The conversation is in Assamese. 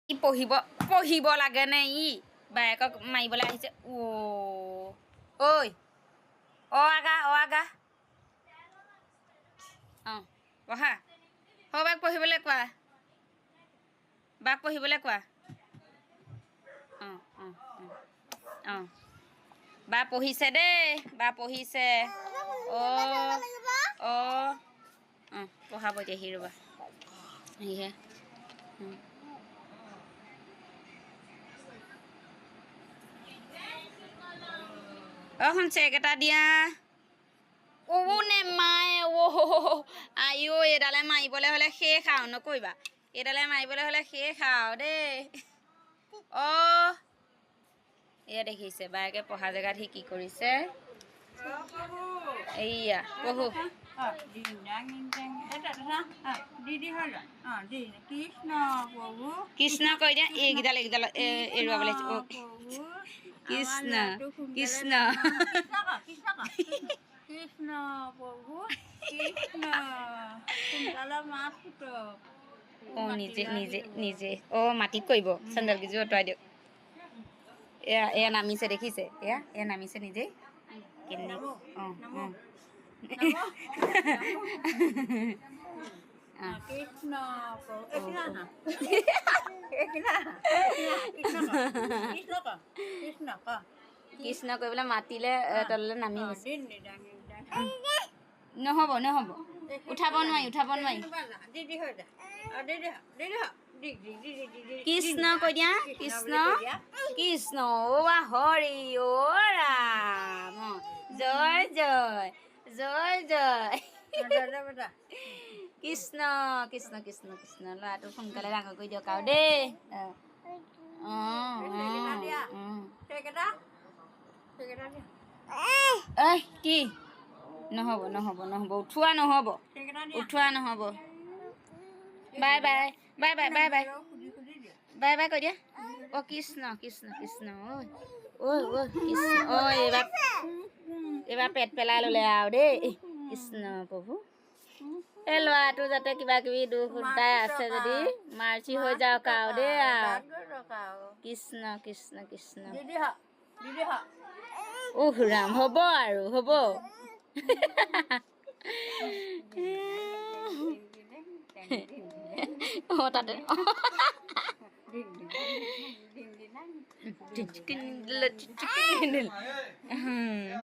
ই পঢ়িব লাগে নে ই বায়েকক মাৰিবলৈ আহিছে ঐ আগা অঁ পঢ়া বাক পঢ়িবলৈ কোৱা অঁ বা পঢ়িছে দেই বা পঢ়িছে পঢ়াব এতিয়া সি ৰ'বা সিহে শুন চেক এটা দিয়া নেমাৰে আইঅ এইডালে মাৰিবলৈ হ'লে শেষ আৰু নকৰিবা এইডালে মাৰিবলৈ হ'লে শেষ আৰু দেই এয়া দেখিছে বায়েকে পঢ়া জেগাত সি কি কৰিছে এইয়া পঢ়ো কৃষ্ণ কৈ দিয়া এইকেইডাল এৰুৱাবলৈ কৃষ্ণ কৃষ্ণ কৃষ্ণ প্ৰভু কৃষ্ণ নিজে মাটিত কৰিব চেণ্ডেলকেইযোৰ আঁতৰাই দিয়ক এয়া নামিছে দেখিছে এয়া নামিছে নিজেই কৃষ্ণ কৃষ্ণ কৰিবলৈ মাতিলে তললৈ নামি গৈছে নহ'ব উঠাব নোৱাৰি কৃষ্ণ কৈ দিয়া কৃষ্ণ হৰি ৰাম জয় কৃষ্ণ ল'ৰাটো সোনকালে ডাঙৰ কৰি দিয়ক আৰু দেই কি নহ'ব উঠোৱা নহ'ব বাই কৈ দিয়া কৃষ্ণ এইবাৰ পেট পেলাই ল'লে আৰু দেই কৃষ্ণ প্ৰভু এই ল'ৰাটো যাতে কিবা কিবি দুখ দাই আছে যদি মাৰ্চি হৈ যাওক আৰু দেই কৃষ্ণ ৰাম হ'ব আৰু হ'ব তাতে